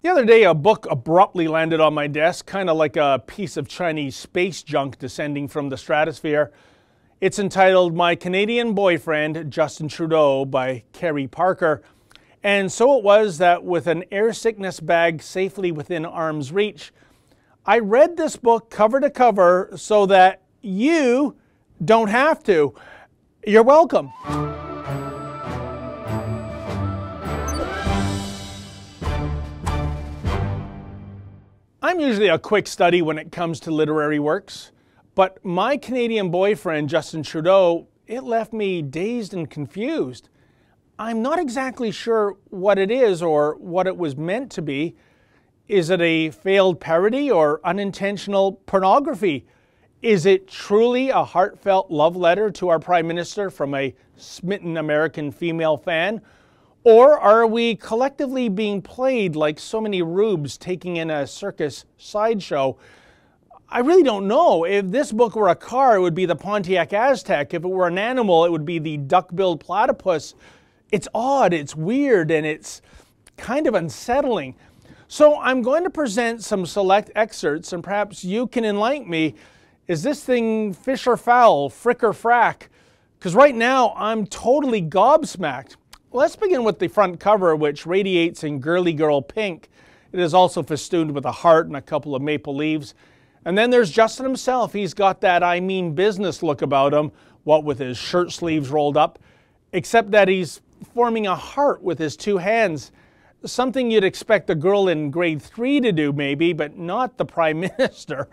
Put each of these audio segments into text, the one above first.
The other day, a book abruptly landed on my desk, kind of like a piece of Chinese space junk descending from the stratosphere. It's entitled My Canadian Boyfriend, Justin Trudeau by Kerry Parker. And so it was that with an air sickness bag safely within arm's reach, I read this book cover to cover so that you don't have to. You're welcome. I'm usually a quick study when it comes to literary works, but My Canadian Boyfriend, Justin Trudeau, it left me dazed and confused. I'm not exactly sure what it is or what it was meant to be. Is it a failed parody or unintentional pornography? Is it truly a heartfelt love letter to our Prime Minister from a smitten American female fan? Or are we collectively being played like so many rubes taking in a circus sideshow? I really don't know. If this book were a car, it would be the Pontiac Aztec. If it were an animal, it would be the duck-billed platypus. It's odd, it's weird, and it's kind of unsettling. So I'm going to present some select excerpts, and perhaps you can enlighten me. Is this thing fish or fowl, frick or frack? Because right now, I'm totally gobsmacked. Let's begin with the front cover, which radiates in girly girl pink. It is also festooned with a heart and a couple of maple leaves. And then there's Justin himself. He's got that I mean business look about him, what with his shirt sleeves rolled up, except that he's forming a heart with his two hands. Something you'd expect a girl in grade 3 to do maybe, but not the Prime Minister.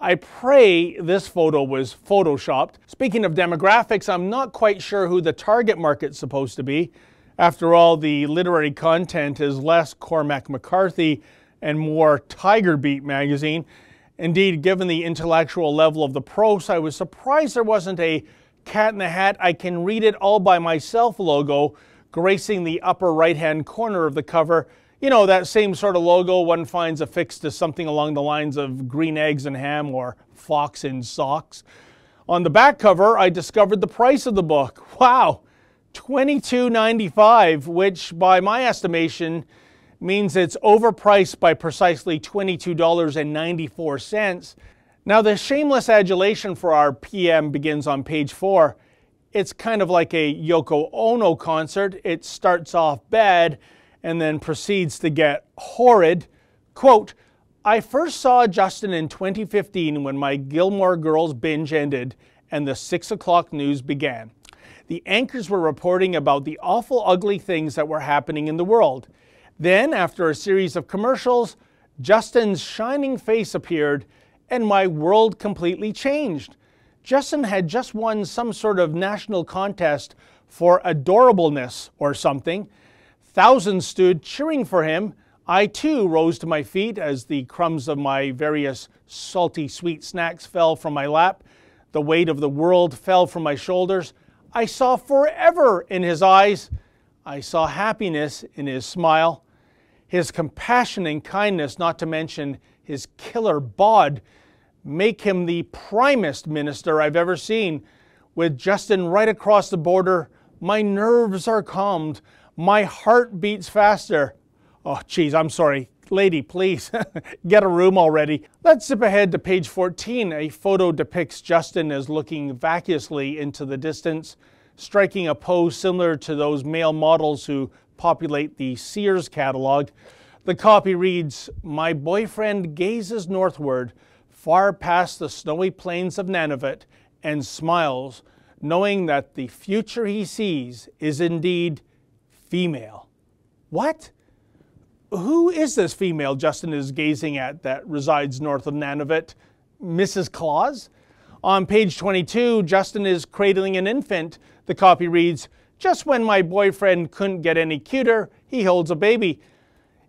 I pray this photo was photoshopped. Speaking of demographics, I'm not quite sure who the target market's supposed to be. After all, the literary content is less Cormac McCarthy and more Tiger Beat magazine. Indeed, given the intellectual level of the prose, I was surprised there wasn't a Cat in the Hat, I can read it all by myself logo gracing the upper right-hand corner of the cover. You know, that same sort of logo one finds affixed to something along the lines of green eggs and ham or fox in socks. On the back cover, I discovered the price of the book. Wow, $22.95, which by my estimation means it's overpriced by precisely $22.94. Now, the shameless adulation for our PM begins on page 4. It's kind of like a Yoko Ono concert. It starts off bad and then proceeds to get horrid. Quote, I first saw Justin in 2015 when my Gilmore Girls binge ended and the 6 o'clock news began. The anchors were reporting about the awful, ugly things that were happening in the world. Then, after a series of commercials, Justin's shining face appeared and my world completely changed. Justin had just won some sort of national contest for adorableness or something. Thousands stood cheering for him. I too rose to my feet as the crumbs of my various salty sweet snacks fell from my lap. The weight of the world fell from my shoulders. I saw forever in his eyes. I saw happiness in his smile. His compassion and kindness, not to mention his killer bod, make him the primest minister I've ever seen. With Justin right across the border, my nerves are calmed. My heart beats faster. Oh, geez, I'm sorry. Lady, please, get a room already. Let's zip ahead to page 14. A photo depicts Justin as looking vacuously into the distance, striking a pose similar to those male models who populate the Sears catalog. The copy reads, My boyfriend gazes northward, far past the snowy plains of Nunavut, and smiles, knowing that the future he sees is indeed female. What? Who is this female Justin is gazing at that resides north of Nunavut? Mrs. Claus? On page 22, Justin is cradling an infant. The copy reads, Just when my boyfriend couldn't get any cuter, he holds a baby.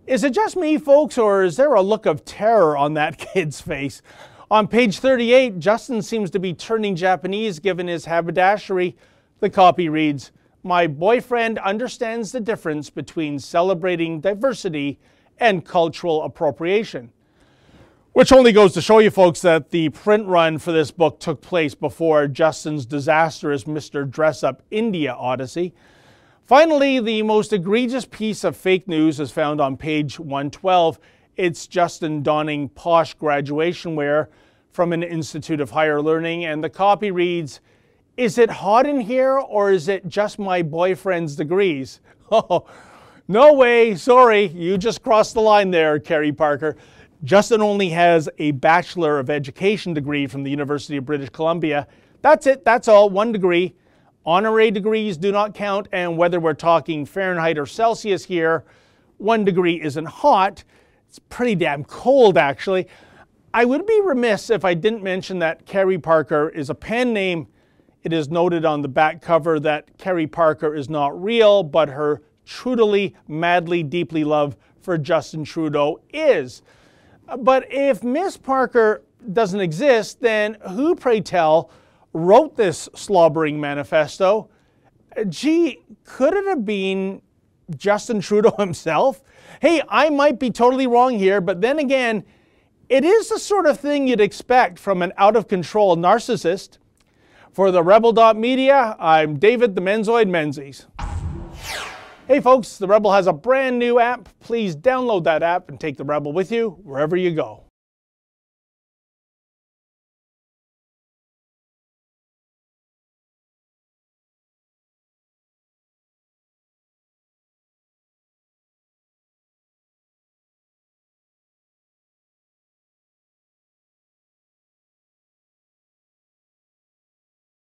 Is it just me, folks, or is there a look of terror on that kid's face? On page 38, Justin seems to be turning Japanese given his haberdashery. The copy reads, My boyfriend understands the difference between celebrating diversity and cultural appropriation. Which only goes to show you folks that the print run for this book took place before Justin's disastrous Mr. Dress-Up India odyssey. Finally, the most egregious piece of fake news is found on page 112. It's Justin donning posh graduation wear from an Institute of Higher Learning, and the copy reads, "Is it hot in here, or is it just my boyfriend's degrees?" Oh, no way, sorry, you just crossed the line there, Kerry Parker. Justin only has a Bachelor of Education degree from the University of British Columbia. That's it, that's all, 1 degree. Honorary degrees do not count, and whether we're talking Fahrenheit or Celsius here, 1 degree isn't hot. It's pretty damn cold, actually. I would be remiss if I didn't mention that Kerry Parker is a pen name. It is noted on the back cover that Kerry Parker is not real, but her Trudeauly, madly, deeply love for Justin Trudeau is. But if Miss Parker doesn't exist, then who, pray tell, wrote this slobbering manifesto? Gee, could it have been Justin Trudeau himself? Hey, I might be totally wrong here, but then again, it is the sort of thing you'd expect from an out-of-control narcissist. For the Rebel.media, I'm David the Menzoid Menzies. Hey folks, the Rebel has a brand new app. Please download that app and take the Rebel with you wherever you go.